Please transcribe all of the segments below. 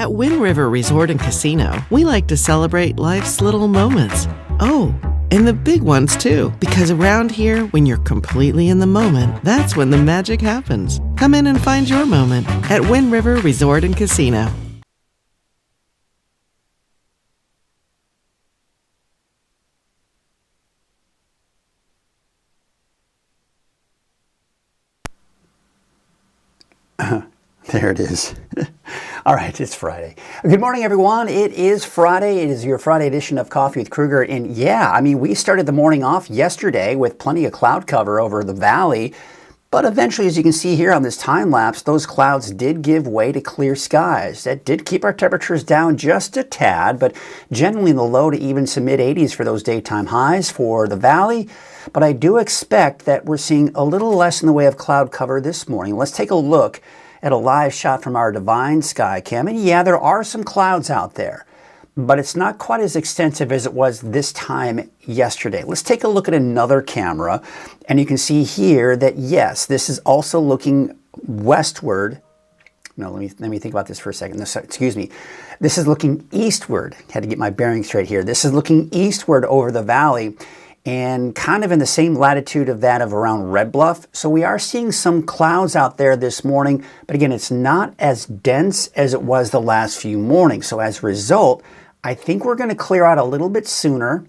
At Wind River Resort and Casino, we like to celebrate life's little moments. Oh, and the big ones too, because around here, when you're completely in the moment, that's when the magic happens. Come in and find your moment at Wind River Resort and Casino. There it is. All right, it's Friday. Good morning, everyone. It is Friday. It is your Friday edition of Coffee with Krueger. And yeah, I mean, we started the morning off yesterday with plenty of cloud cover over the valley. But eventually, as you can see here on this time lapse, those clouds did give way to clear skies. That did keep our temperatures down just a tad, but generally in the low to even some mid-80s for those daytime highs for the valley. But I do expect that we're seeing a little less in the way of cloud cover this morning. Let's take a look at a live shot from our Divine Sky Cam. And yeah, there are some clouds out there, but it's not quite as extensive as it was this time yesterday. Let's take a look at another camera, and you can see here that yes, this is also looking westward. No, let me think about this for a second. Excuse me. This is looking eastward. Had to get my bearings straight here. This is looking eastward over the valley, and kind of in the same latitude of that of around Red Bluff. So we are seeing some clouds out there this morning, but again, it's not as dense as it was the last few mornings. So as a result, I think we're going to clear out a little bit sooner,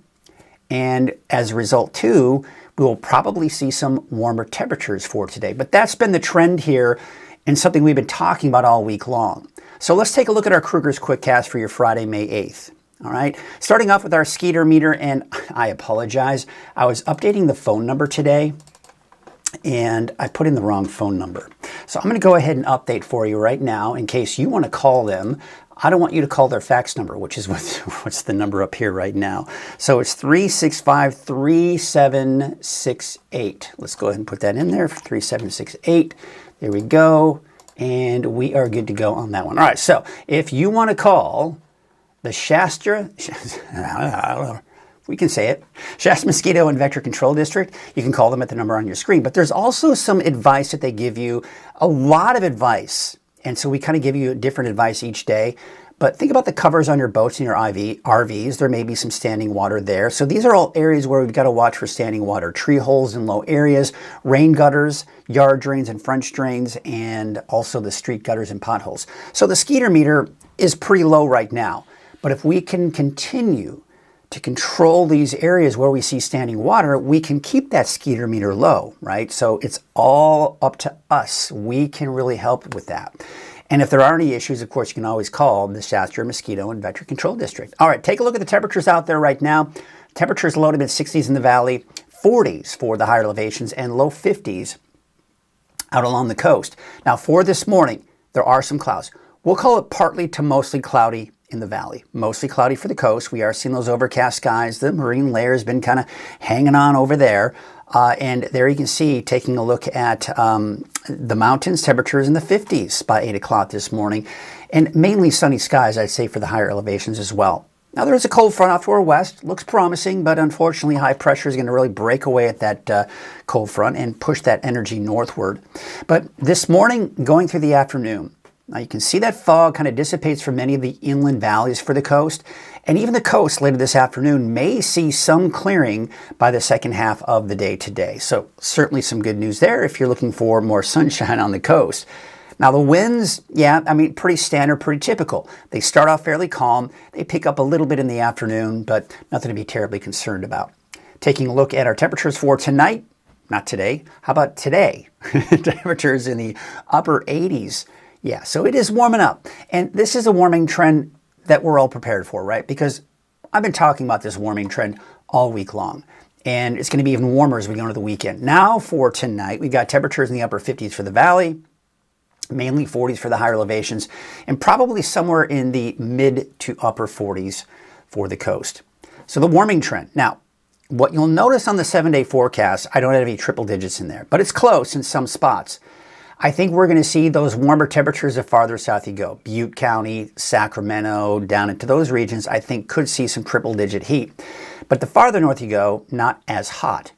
and as a result too, we will probably see some warmer temperatures for today. But that's been the trend here and something we've been talking about all week long. So let's take a look at our Krueger's Quickcast for your Friday, May 8th. All right, starting off with our skeeter meter, and I apologize. I was updating the phone number today, and I put in the wrong phone number. So I'm going to go ahead and update for you right now in case you want to call them. I don't want you to call their fax number, which is what's the number up here right now. So it's 365-3768. Let's go ahead and put that in there, 3768. There we go, and we are good to go on that one. All right, so if you want to call the Shasta, we can say it, Shasta Mosquito and Vector Control District, you can call them at the number on your screen. But there's also some advice that they give you, a lot of advice. And so we kind of give you different advice each day. But think about the covers on your boats and your RVs. There may be some standing water there. So these are all areas where we've got to watch for standing water. Tree holes in low areas, rain gutters, yard drains and French drains, and also the street gutters and potholes. So the skeeter meter is pretty low right now. But if we can continue to control these areas where we see standing water, we can keep that skeeter meter low, right? So it's all up to us. We can really help with that. And if there are any issues, of course, you can always call the Shasta Mosquito and Vector Control District. All right, take a look at the temperatures out there right now. Temperatures low to mid-60s in the valley, 40s for the higher elevations, and low 50s out along the coast. Now, for this morning, there are some clouds. We'll call it partly to mostly cloudy in the valley. Mostly cloudy for the coast. We are seeing those overcast skies. The marine layer has been kind of hanging on over there. And there you can see, taking a look at the mountains, temperatures in the 50s by 8 o'clock this morning. And mainly sunny skies, I'd say, for the higher elevations as well. Now, there is a cold front off to our west. Looks promising, but unfortunately, high pressure is going to really break away at that cold front and push that energy northward. But this morning, going through the afternoon, now you can see that fog kind of dissipates from many of the inland valleys for the coast. And even the coast later this afternoon may see some clearing by the second half of the day today. So certainly some good news there if you're looking for more sunshine on the coast. Now the winds, yeah, I mean, pretty standard, pretty typical. They start off fairly calm. They pick up a little bit in the afternoon, but nothing to be terribly concerned about. Taking a look at our temperatures for tonight, not today, how about today? Temperatures in the upper 80s. Yeah, so it is warming up. And this is a warming trend that we're all prepared for, right? Because I've been talking about this warming trend all week long. And it's going to be even warmer as we go into the weekend. Now for tonight, we've got temperatures in the upper 50s for the valley, mainly 40s for the higher elevations, and probably somewhere in the mid to upper 40s for the coast. So the warming trend. Now, what you'll notice on the 7-day forecast, I don't have any triple digits in there, but it's close in some spots. I think we're going to see those warmer temperatures the farther south you go. Butte County, Sacramento, down into those regions, I think could see some triple digit heat. But the farther north you go, not as hot.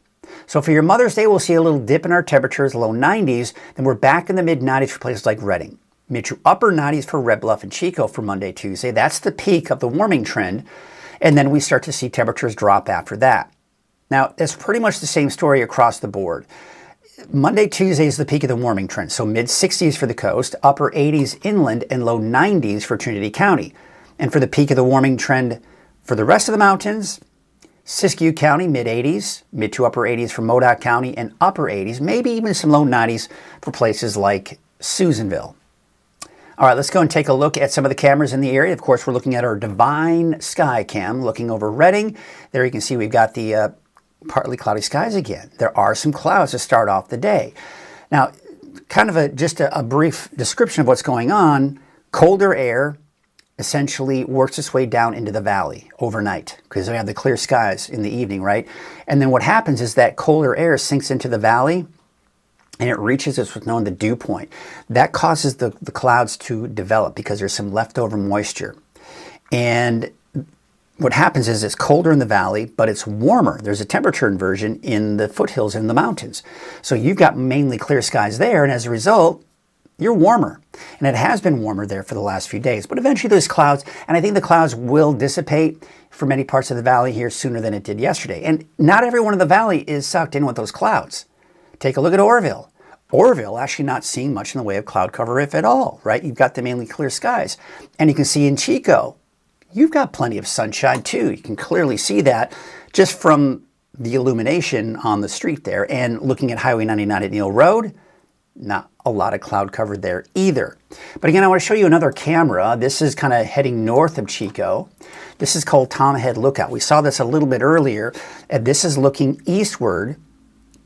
So for your Mother's Day, we'll see a little dip in our temperatures, low 90s. Then we're back in the mid 90s for places like Redding. Mid to upper 90s for Red Bluff and Chico for Monday, Tuesday. That's the peak of the warming trend. And then we start to see temperatures drop after that. Now, it's pretty much the same story across the board. Monday, Tuesday is the peak of the warming trend. So mid 60s for the coast, upper 80s inland, and low 90s for Trinity County. And for the peak of the warming trend for the rest of the mountains, Siskiyou County, mid-80s, mid to upper 80s for Modoc County, and upper 80s, maybe even some low 90s for places like Susanville. All right, let's go and take a look at some of the cameras in the area. Of course, we're looking at our Divine Sky Cam, looking over Redding. There you can see we've got the partly cloudy skies again. There are some clouds to start off the day. Now, kind of just a brief description of what's going on. Colder air essentially works its way down into the valley overnight because we have the clear skies in the evening, right? And then what happens is that colder air sinks into the valley and it reaches what's known the dew point. That causes the clouds to develop because there's some leftover moisture. And what happens is it's colder in the valley, but it's warmer. There's a temperature inversion in the foothills in the mountains. So you've got mainly clear skies there, and as a result, you're warmer. And it has been warmer there for the last few days. But eventually those clouds, and I think the clouds will dissipate for many parts of the valley here sooner than it did yesterday. And not everyone in the valley is sucked in with those clouds. Take a look at Oroville. Oroville actually not seeing much in the way of cloud cover, if at all, right? You've got the mainly clear skies. And you can see in Chico, you've got plenty of sunshine too. You can clearly see that just from the illumination on the street there. And looking at Highway 99 at Neal Road, not a lot of cloud cover there either. But again, I want to show you another camera. This is kind of heading north of Chico. This is called Tom Head Lookout. We saw this a little bit earlier, and this is looking eastward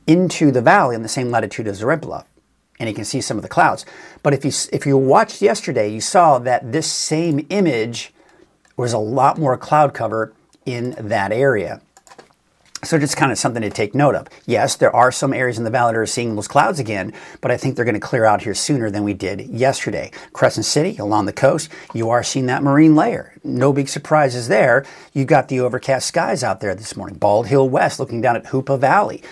into the valley on the same latitude as the Red Bluff. And you can see some of the clouds. But if you watched yesterday, you saw that this same image was a lot more cloud cover in that area. So just kind of something to take note of. Yes, there are some areas in the valley that are seeing those clouds again, but I think they're going to clear out here sooner than we did yesterday. Crescent City, along the coast, you are seeing that marine layer. No big surprises there. You've got the overcast skies out there this morning. Bald Hill West, looking down at Hoopa Valley.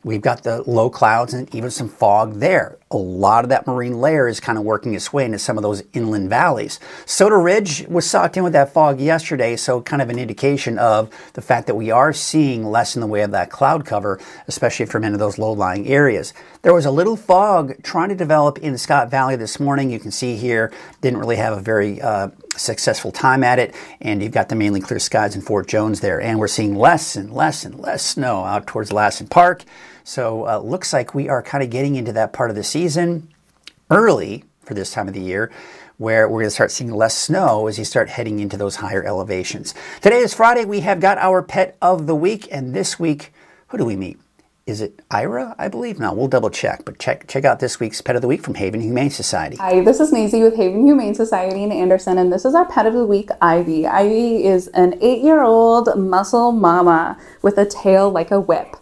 We've got the low clouds and even some fog there. A lot of that marine layer is kind of working its way into some of those inland valleys. Soda Ridge was socked in with that fog yesterday, so kind of an indication of the fact that we are seeing less in the way of that cloud cover, especially from into those low-lying areas. There was a little fog trying to develop in Scott Valley this morning. You can see here, didn't really have a very successful time at it, and you've got the mainly clear skies in Fort Jones there, and we're seeing less and less and less snow out towards Lassen Park. So looks like we are kind of getting into that part of the season early for this time of the year where we're going to start seeing less snow as you start heading into those higher elevations. Today is Friday. We have got our pet of the week, and this week, who do we meet? Is it Ira, I believe? No, we'll double check, but check out this week's Pet of the Week from Haven Humane Society. Hi, this is Maisie with Haven Humane Society in Anderson, and this is our Pet of the Week, Ivy. Ivy is an 8-year-old muscle mama with a tail like a whip.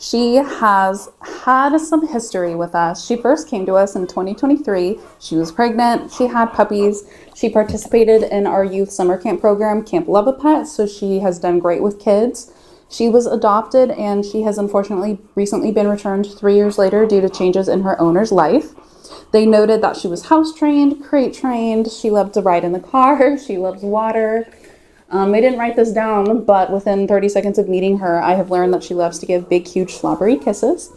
She has had some history with us. She first came to us in 2023. She was pregnant. She had puppies. She participated in our youth summer camp program, Camp Love a Pet, so she has done great with kids. She was adopted, and she has unfortunately recently been returned 3 years later due to changes in her owner's life. They noted that she was house trained, crate trained. She loved to ride in the car. She loves water. They didn't write this down, but within 30 seconds of meeting her, I have learned that she loves to give big, huge, slobbery kisses.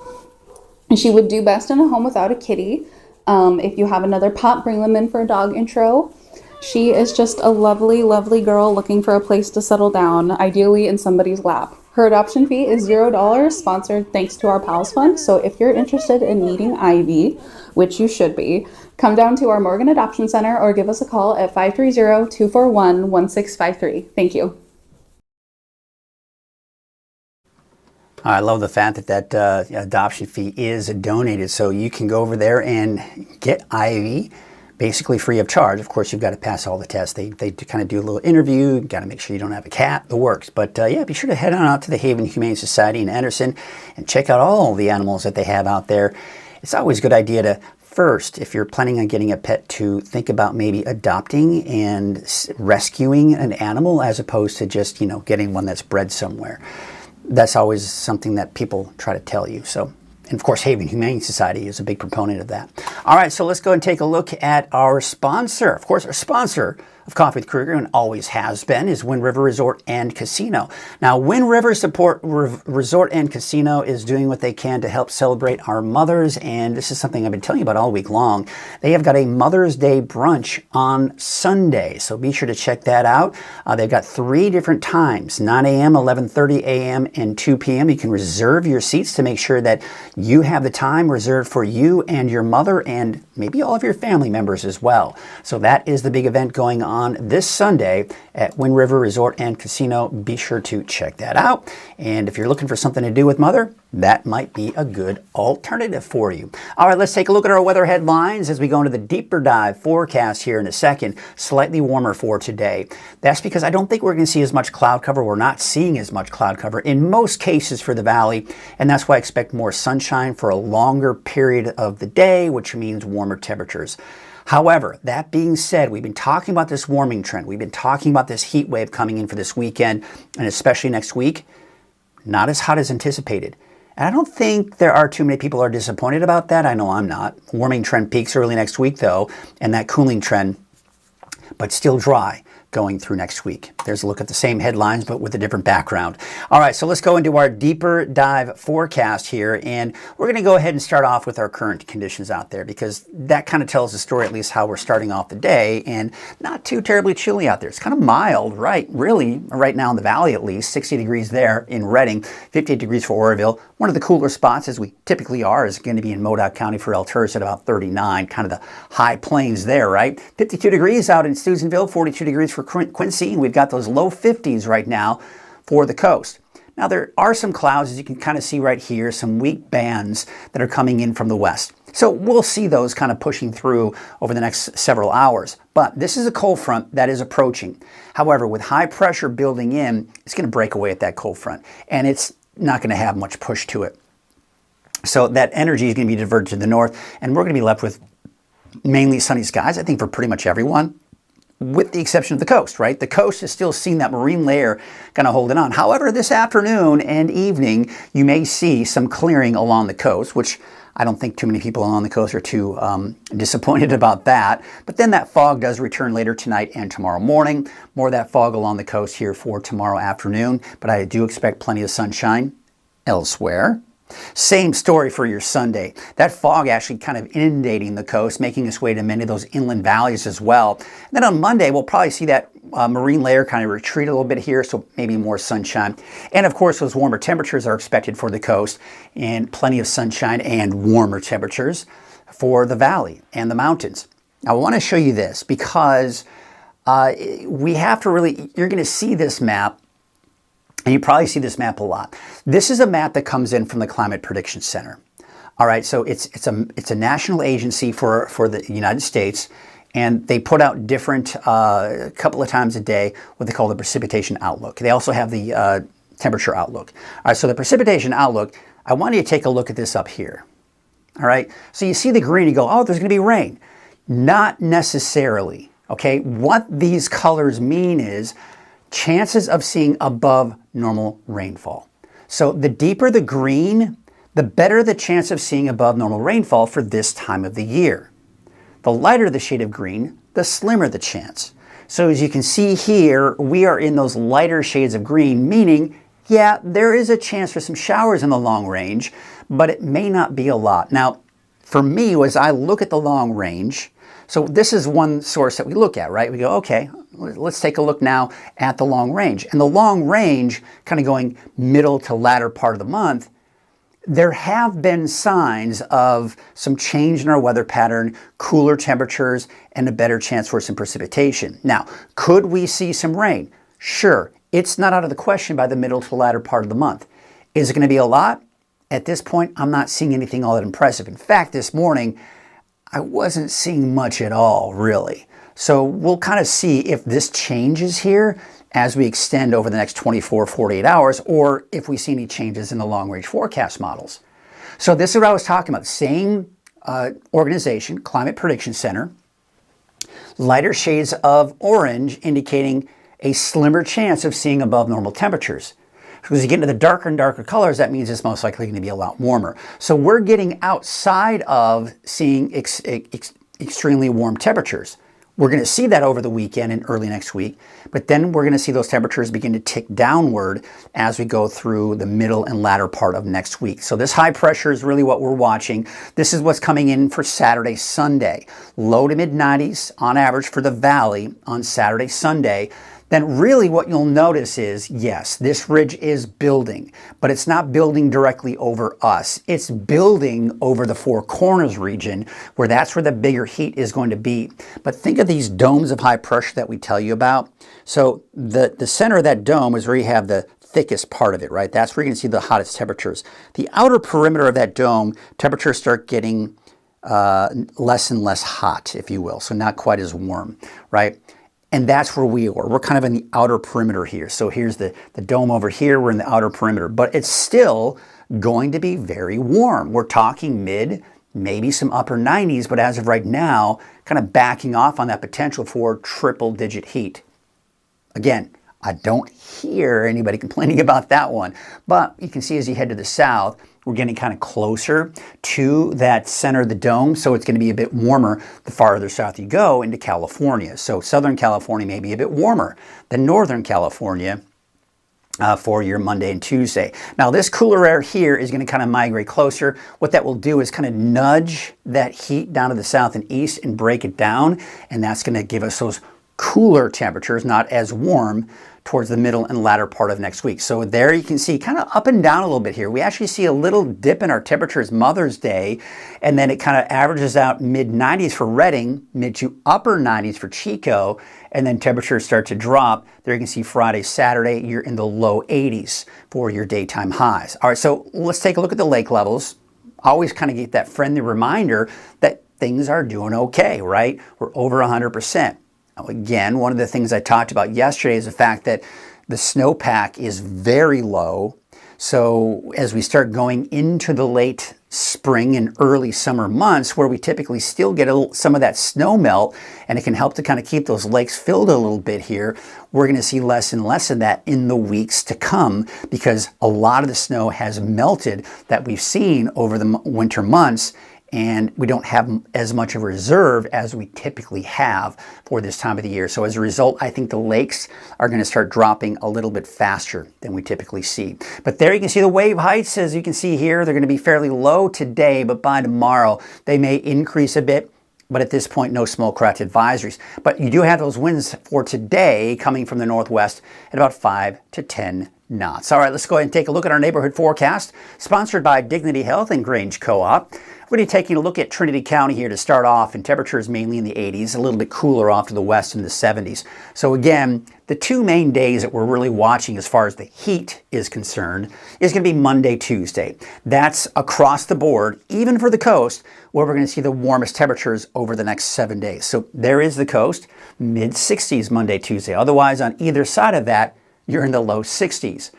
And she would do best in a home without a kitty. If you have another pup, bring them in for a dog intro. She is just a lovely, lovely girl looking for a place to settle down, ideally in somebody's lap. Her adoption fee is $0, sponsored thanks to our Pals Fund. So if you're interested in meeting Ivy, which you should be, come down to our Morgan Adoption Center or give us a call at 530-241-1653. Thank you. I love the fact that adoption fee is donated, so you can go over there and get Ivy basically free of charge. Of course, you've got to pass all the tests. They kind of do a little interview. You've got to make sure you don't have a cat, the works. But yeah, be sure to head on out to the Haven Humane Society in Anderson and check out all the animals that they have out there. It's always a good idea to first, if you're planning on getting a pet, to think about maybe adopting and rescuing an animal as opposed to just, getting one that's bred somewhere. That's always something that people try to tell you. So, and of course, Haven Humane Society is a big proponent of that. All right, so let's go and take a look at our sponsor. Of course, our sponsor of Coffee with Krueger, and always has been, is Wind River Resort and Casino. Now, Wind River Resort and Casino is doing what they can to help celebrate our mothers, and this is something I've been telling you about all week long. They have got a Mother's Day brunch on Sunday, so be sure to check that out. They've got 3 different times, 9 a.m., 11:30 a.m., and 2 p.m. You can reserve your seats to make sure that you have the time reserved for you and your mother and maybe all of your family members as well. So that is the big event going on this Sunday at Wind River Resort and Casino. Be sure to check that out. And if you're looking for something to do with Mother, that might be a good alternative for you. All right, let's take a look at our weather headlines as we go into the deeper dive forecast here in a second. Slightly warmer for today. That's because I don't think we're going to see as much cloud cover. We're not seeing as much cloud cover in most cases for the valley, and that's why I expect more sunshine for a longer period of the day, which means warmer temperatures. However, that being said, we've been talking about this warming trend. We've been talking about this heat wave coming in for this weekend, and especially next week. Not as hot as anticipated. And I don't think there are too many people who are disappointed about that. I know I'm not. Warming trend peaks early next week, though, and that cooling trend, but still dry going through next week. There's a look at the same headlines, but with a different background. All right, so let's go into our deeper dive forecast here, and we're going to go ahead and start off with our current conditions out there, because that kind of tells the story, at least how we're starting off the day, and not too terribly chilly out there. It's kind of mild, right? Really, right now in the valley at least, 60 degrees there in Redding, 58 degrees for Oroville. One of the cooler spots, as we typically are, is going to be in Modoc County for Alturas at about 39, kind of the high plains there, right? 52 degrees out in Steubenville, 42 degrees for Quincy, and we've got those low 50s right now for the coast. Now, there are some clouds, as you can kind of see right here, some weak bands that are coming in from the west. So we'll see those kind of pushing through over the next several hours. But this is a cold front that is approaching. However, with high pressure building in, it's going to break away at that cold front, and it's not going to have much push to it. So that energy is going to be diverted to the north, and we're going to be left with mainly sunny skies, I think, for pretty much everyone, with the exception of the coast, right? The coast is still seeing that marine layer kind of holding on. However, this afternoon and evening, you may see some clearing along the coast, which I don't think too many people along the coast are too disappointed about that. But then that fog does return later tonight and tomorrow morning. More of that fog along the coast here for tomorrow afternoon. But I do expect plenty of sunshine elsewhere. Same story for your Sunday. That fog actually kind of inundating the coast, making its way to many of those inland valleys as well. And then on Monday, we'll probably see that marine layer kind of retreat a little bit here, so maybe more sunshine. And of course, those warmer temperatures are expected for the coast, and plenty of sunshine and warmer temperatures for the valley and the mountains. Now, I want to show you this because we have to really, you're going to see this map. And you probably see this map a lot. This is a map that comes in from the Climate Prediction Center. All right, so it's a national agency for the United States, and they put out different, a couple of times a day, what they call the precipitation outlook. They also have the temperature outlook. All right, so the precipitation outlook, I want you to take a look at this up here. All right, so you see the green, you go, oh, there's going to be rain. Not necessarily, okay? What these colors mean is chances of seeing above normal rainfall. So the deeper the green, the better the chance of seeing above normal rainfall for this time of the year. The lighter the shade of green, the slimmer the chance. So as you can see here, we are in those lighter shades of green, meaning, yeah, there is a chance for some showers in the long range, but it may not be a lot. Now, for me, as I look at the long range, so this is one source that we look at, right? We go, okay, let's take a look now at the long range. And the long range, kind of going middle to latter part of the month, there have been signs of some change in our weather pattern, cooler temperatures, and a better chance for some precipitation. Now, could we see some rain? Sure, it's not out of the question by the middle to latter part of the month. Is it going to be a lot? At this point, I'm not seeing anything all that impressive. In fact, this morning, I wasn't seeing much at all, really. So we'll kind of see if this changes here as we extend over the next 24, 48 hours, or if we see any changes in the long-range forecast models. So this is what I was talking about. Same organization, Climate Prediction Center. Lighter shades of orange indicating a slimmer chance of seeing above normal temperatures. Because you get into the darker and darker colors, that means it's most likely going to be a lot warmer. So we're getting outside of seeing extremely warm temperatures. We're going to see that over the weekend and early next week, but then we're going to see those temperatures begin to tick downward as we go through the middle and latter part of next week. So this high pressure is really what we're watching. This is what's coming in for Saturday, Sunday. Low to mid 90s on average for the valley on Saturday, Sunday. Then really what you'll notice is, yes, this ridge is building, but it's not building directly over us. It's building over the Four Corners region, where that's where the bigger heat is going to be. But think of these domes of high pressure that we tell you about. So the center of that dome is where you have the thickest part of it, right? That's where you're going to see the hottest temperatures. The outer perimeter of that dome, temperatures start getting less and less hot, if you will, so not quite as warm, right? And that's where we are. We're kind of in the outer perimeter here. So here's the dome over here. We're in the outer perimeter. But it's still going to be very warm. We're talking mid, maybe some upper 90s, but as of right now, kind of backing off on that potential for triple-digit heat. Again, I don't hear anybody complaining about that one. But you can see as you head to the south, we're getting kind of closer to that center of the dome, so it's going to be a bit warmer the farther south you go into California. So Southern California may be a bit warmer than Northern California for your Monday and Tuesday. Now this cooler air here is going to kind of migrate closer. What that will do is kind of nudge that heat down to the south and east and break it down, and that's going to give us those cooler temperatures, not as warm, towards the middle and latter part of next week. So there you can see kind of up and down a little bit here. We actually see a little dip in our temperatures Mother's Day, and then it kind of averages out mid 90s for Redding, mid to upper 90s for Chico, and then temperatures start to drop. There you can see Friday, Saturday, you're in the low 80s for your daytime highs. All right, so let's take a look at the lake levels. Always kind of get that friendly reminder that things are doing okay, right? We're over 100%. Now, again, one of the things I talked about yesterday is the fact that the snowpack is very low. So as we start going into the late spring and early summer months, where we typically still get some of that snow melt, and it can help to kind of keep those lakes filled a little bit here, we're going to see less and less of that in the weeks to come, because a lot of the snow has melted that we've seen over the winter months, and we don't have as much of a reserve as we typically have for this time of the year. So as a result, I think the lakes are going to start dropping a little bit faster than we typically see. But there you can see the wave heights, as you can see here. They're going to be fairly low today, but by tomorrow they may increase a bit. But at this point, no small craft advisories. But you do have those winds for today coming from the northwest at about 5 to 10 knots. All right, let's go ahead and take a look at our neighborhood forecast, sponsored by Dignity Health and Grange Co-op. We're going to be taking a look at Trinity County here to start off, and temperatures mainly in the 80s, a little bit cooler off to the west in the 70s. So again, the two main days that we're really watching as far as the heat is concerned is going to be Monday, Tuesday. That's across the board, even for the coast, where we're going to see the warmest temperatures over the next 7 days. So there is the coast, mid-60s Monday, Tuesday. Otherwise, on either side of that, you're in the low 60s.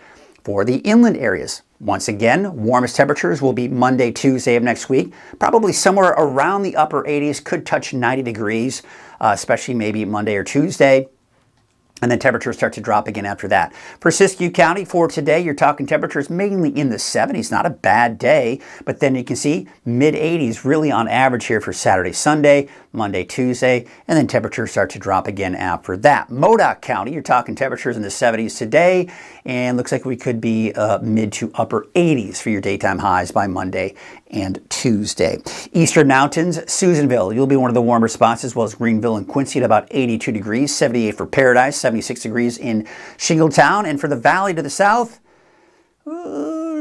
For the inland areas, once again, warmest temperatures will be Monday, Tuesday of next week, probably somewhere around the upper 80s, could touch 90 degrees, especially maybe Monday or Tuesday. And then temperatures start to drop again after that. For Siskiyou County for today, you're talking temperatures mainly in the 70s. Not a bad day, but then you can see mid-80s really on average here for Saturday, Sunday, Monday, Tuesday, and then temperatures start to drop again after that. Modoc County, you're talking temperatures in the 70s today, and looks like we could be mid to upper 80s for your daytime highs by Monday and Tuesday. Eastern Mountains, Susanville, you'll be one of the warmer spots, as well as Greenville and Quincy at about 82 degrees, 78 for Paradise, 76 degrees in Shingletown. And for the valley to the south,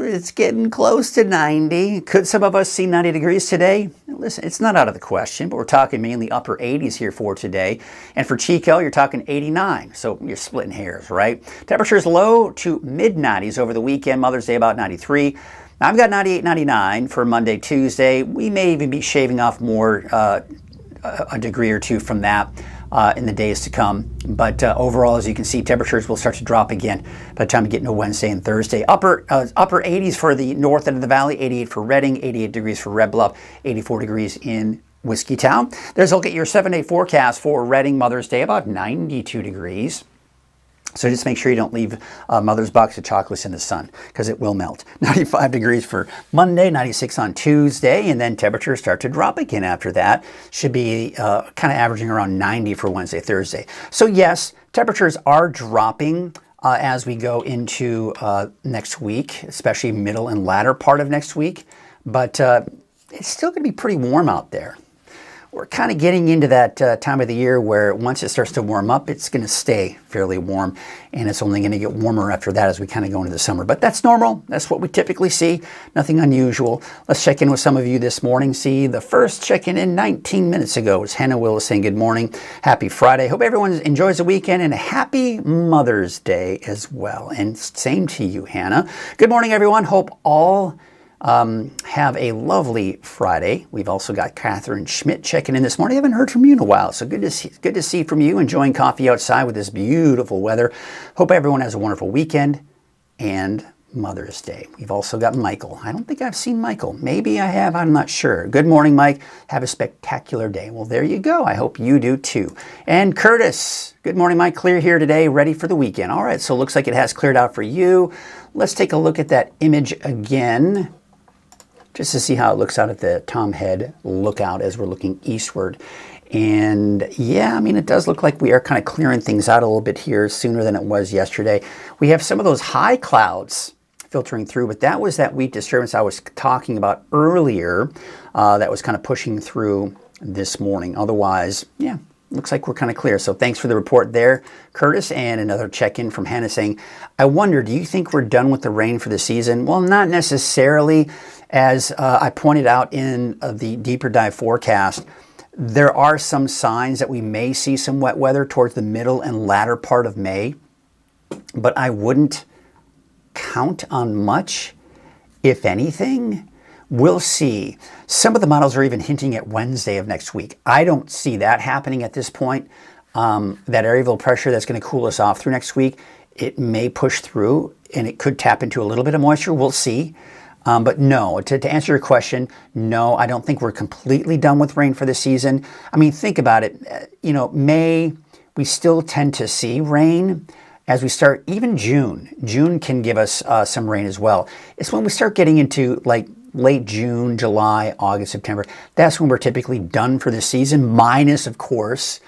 it's getting close to 90. Could some of us see 90 degrees today? Listen, it's not out of the question, but we're talking mainly upper 80s here for today. And for Chico, you're talking 89. So you're splitting hairs, right? Temperatures low to mid 90s over the weekend. Mother's Day about 93. Now, I've got 98, 99 for Monday, Tuesday. We may even be shaving off more, a degree or two from that in the days to come. But overall, as you can see, temperatures will start to drop again by the time we get into Wednesday and Thursday. Upper 80s for the north end of the valley, 88 for Redding, 88 degrees for Red Bluff, 84 degrees in Whiskeytown. There's a look at your 7-day forecast for Redding Mother's Day, about 92 degrees. So just make sure you don't leave Mother's box of chocolates in the sun because it will melt. 95 degrees for Monday, 96 on Tuesday, and then temperatures start to drop again after that. Should be kind of averaging around 90 for Wednesday, Thursday. So yes, temperatures are dropping as we go into next week, especially middle and latter part of next week. But it's still going to be pretty warm out there. We're kind of getting into that time of the year where once it starts to warm up, it's going to stay fairly warm, and it's only going to get warmer after that as we kind of go into the summer. But that's normal. That's what we typically see. Nothing unusual. Let's check in with some of you this morning. See, the first check-in 19 minutes ago was Hannah Willis saying good morning. Happy Friday. Hope everyone enjoys the weekend, and a happy Mother's Day as well. And same to you, Hannah. Good morning, everyone. Hope all have a lovely Friday. We've also got Catherine Schmidt checking in this morning. I haven't heard from you in a while, so good to see from you. Enjoying coffee outside with this beautiful weather. Hope everyone has a wonderful weekend and Mother's Day. We've also got Michael. I don't think I've seen Michael. Maybe I have. I'm not sure. Good morning, Mike. Have a spectacular day. Well, there you go. I hope you do too. And Curtis. Good morning, Mike. Clear here today. Ready for the weekend. All right. So it looks like it has cleared out for you. Let's take a look at that image again, just to see how it looks out at the Tom Head lookout as we're looking eastward. And yeah, I mean, it does look like we are kind of clearing things out a little bit here sooner than it was yesterday. We have some of those high clouds filtering through, but that was that weak disturbance I was talking about earlier that was kind of pushing through this morning. Otherwise, yeah, looks like we're kind of clear. So thanks for the report there, Curtis. And another check-in from Hannah saying, I wonder, do you think we're done with the rain for the season? Well, not necessarily. As I pointed out in the deeper dive forecast, there are some signs that we may see some wet weather towards the middle and latter part of May, but I wouldn't count on much, if anything. We'll see. Some of the models are even hinting at Wednesday of next week. I don't see that happening at this point. That area of low pressure that's going to cool us off through next week, it may push through and it could tap into a little bit of moisture. We'll see. But no, to answer your question, no, I don't think we're completely done with rain for the season. I mean, think about it. May, we still tend to see rain as we start, even June. June can give us some rain as well. It's when we start getting into like late June, July, August, September. That's when we're typically done for the season, minus, of course,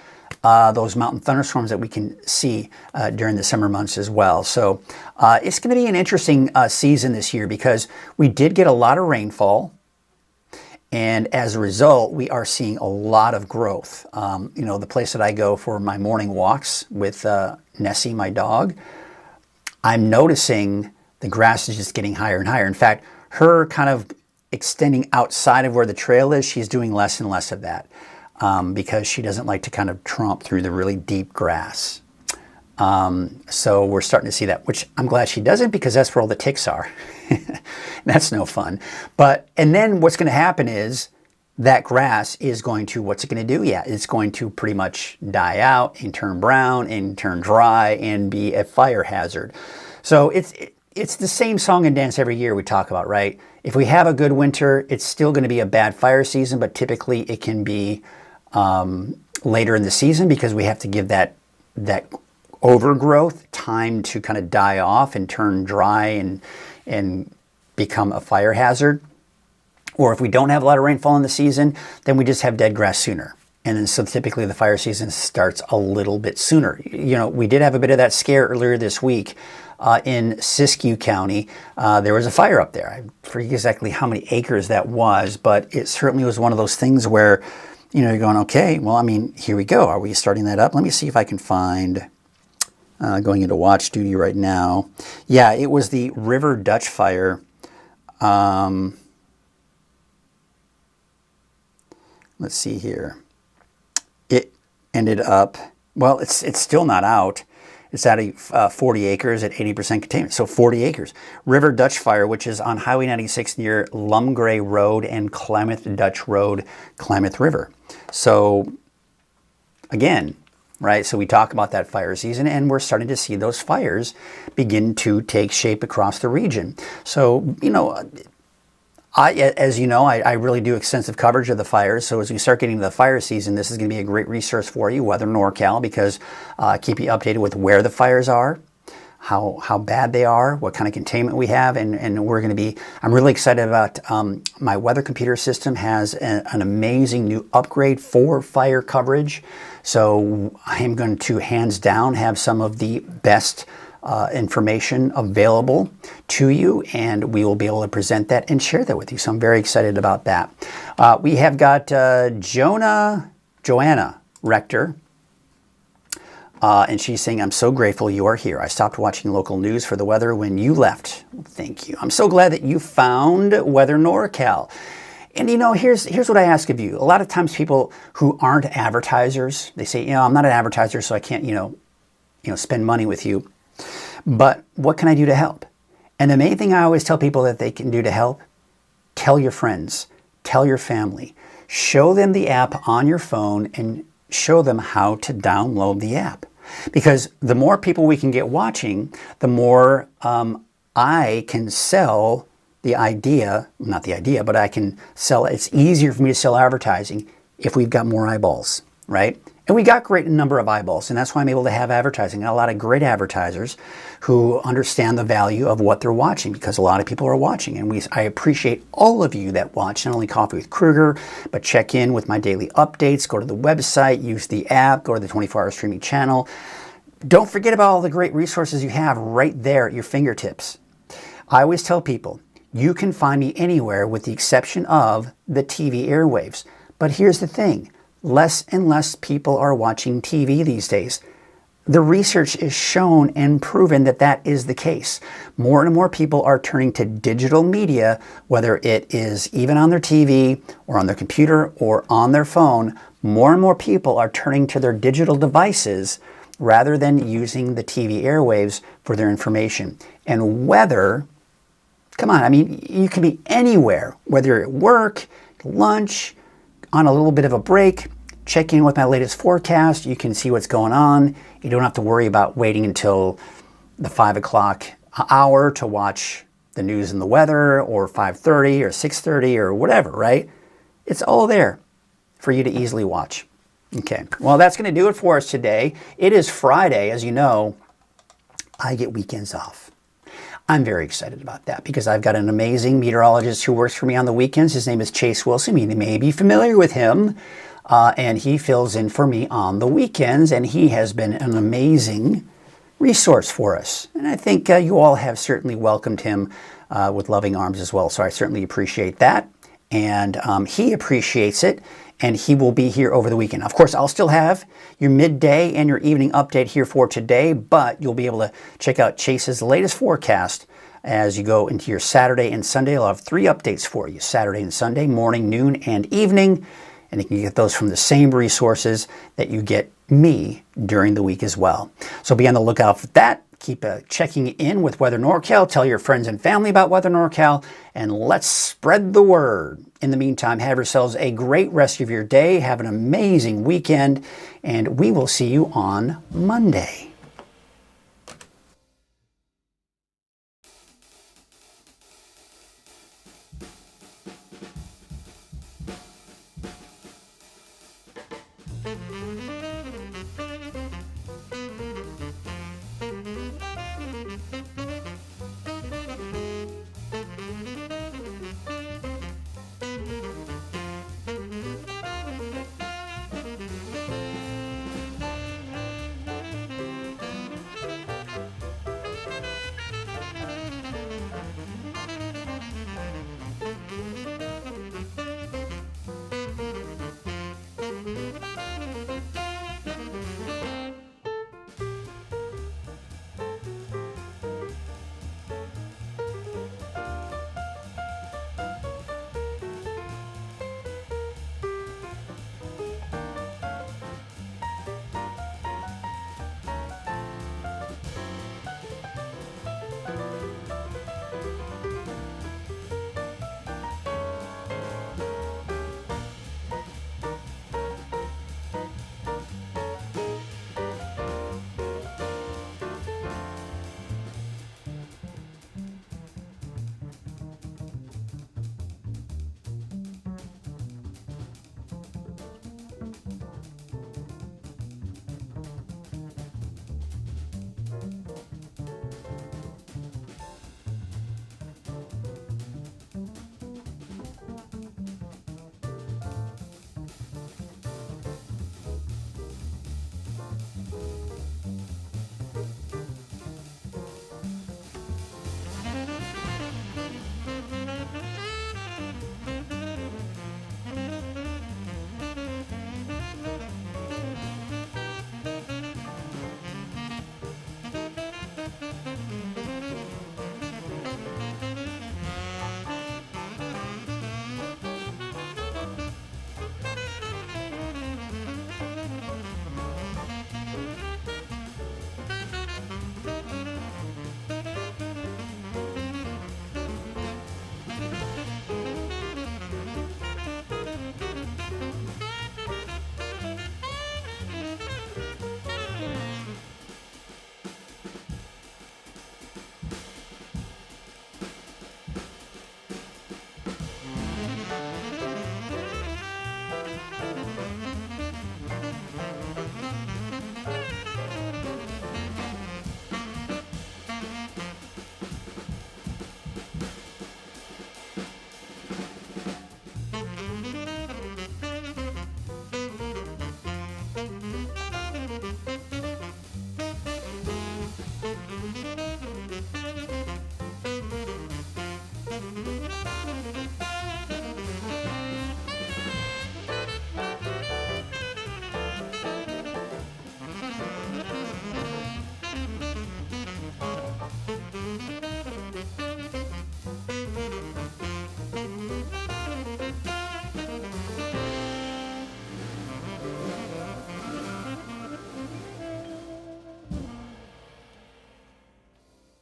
those mountain thunderstorms that we can see during the summer months as well. So it's going to be an interesting season this year because we did get a lot of rainfall. And as a result, we are seeing a lot of growth. The place that I go for my morning walks with Nessie, my dog, I'm noticing the grass is just getting higher and higher. In fact, her kind of extending outside of where the trail is, she's doing less and less of that. Because she doesn't like to kind of tromp through the really deep grass. So we're starting to see that, which I'm glad she doesn't because that's where all the ticks are. That's no fun. And then what's going to happen is that grass is going to, what's it going to do? Yeah, it's going to pretty much die out and turn brown and turn dry and be a fire hazard. So it's the same song and dance every year we talk about, right? If we have a good winter, it's still going to be a bad fire season, but typically it can be later in the season because we have to give that overgrowth time to kind of die off and turn dry and become a fire hazard. Or if we don't have a lot of rainfall in the season, then we just have dead grass sooner. And then so typically the fire season starts a little bit sooner. We did have a bit of that scare earlier this week in Siskiyou County. There was a fire up there. I forget exactly how many acres that was, but it certainly was one of those things where you're going, okay, well, I mean, here we go. Are we starting that up? Let me see if I can find, going into watch duty right now. Yeah, it was the River Dutch fire Let's see here. It ended up, well, it's still not out. It's at 40 acres at 80% containment, so 40 acres. River Dutch Fire, which is on Highway 96 near Lumgray Road and Klamath Dutch Road, Klamath River. So again, right, so we talk about that fire season, and we're starting to see those fires begin to take shape across the region. So, you know, as you know, I really do extensive coverage of the fires. So as we start getting to the fire season, this is going to be a great resource for you, Weather NorCal, because keep you updated with where the fires are, how bad they are, what kind of containment we have, and we're going to be, I'm really excited about, my weather computer system has an amazing new upgrade for fire coverage. So I am going to hands down have some of the best information available to you, and we will be able to present that and share that with you. So I'm very excited about that. We have got Joanna Rector, and she's saying, I'm so grateful you are here. I stopped watching local news for the weather when you left. Thank you. I'm so glad that you found Weather NorCal. And you know, here's what I ask of you. A lot of times people who aren't advertisers, they say, you know, I'm not an advertiser, so I can't, you know, spend money with you. But what can I do to help? And the main thing I always tell people that they can do to help, tell your friends, tell your family, show them the app on your phone and show them how to download the app. Because the more people we can get watching, the more I can sell the idea, not the idea, but I can sell, it's easier for me to sell advertising if we've got more eyeballs, right? And we got great number of eyeballs, and that's why I'm able to have advertising. And a lot of great advertisers who understand the value of what they're watching, because a lot of people are watching. And I appreciate all of you that watch, not only Coffee with Krueger, but check in with my daily updates, go to the website, use the app, go to the 24-hour streaming channel. Don't forget about all the great resources you have right there at your fingertips. I always tell people, you can find me anywhere with the exception of the TV airwaves. But here's the thing. Less and less people are watching TV these days. The research is shown and proven that that is the case. More and more people are turning to digital media, whether it is even on their TV or on their computer or on their phone. More and more people are turning to their digital devices rather than using the TV airwaves for their information. And weather, come on, I mean, you can be anywhere, whether you're at work, lunch, on a little bit of a break. Check in with my latest forecast. You can see what's going on. You don't have to worry about waiting until the 5 o'clock hour to watch the news and the weather, or 5:30 or 6:30 or whatever, right? It's all there for you to easily watch. Okay, well, that's going to do it for us today. It is Friday. As you know, I get weekends off. I'm very excited about that because I've got an amazing meteorologist who works for me on the weekends. His name is Chase Wilson. You may be familiar with him. And he fills in for me on the weekends, and he has been an amazing resource for us. And I think you all have certainly welcomed him with loving arms as well, so I certainly appreciate that. And he appreciates it, and he will be here over the weekend. Of course, I'll still have your midday and your evening update here for today, but you'll be able to check out Chase's latest forecast as you go into your Saturday and Sunday. I'll have 3 updates for you, Saturday and Sunday, morning, noon, and evening. And you can get those from the same resources that you get me during the week as well. So be on the lookout for that. Keep checking in with Weather NorCal. Tell your friends and family about Weather NorCal, and let's spread the word. In the meantime, have yourselves a great rest of your day. Have an amazing weekend, and we will see you on Monday.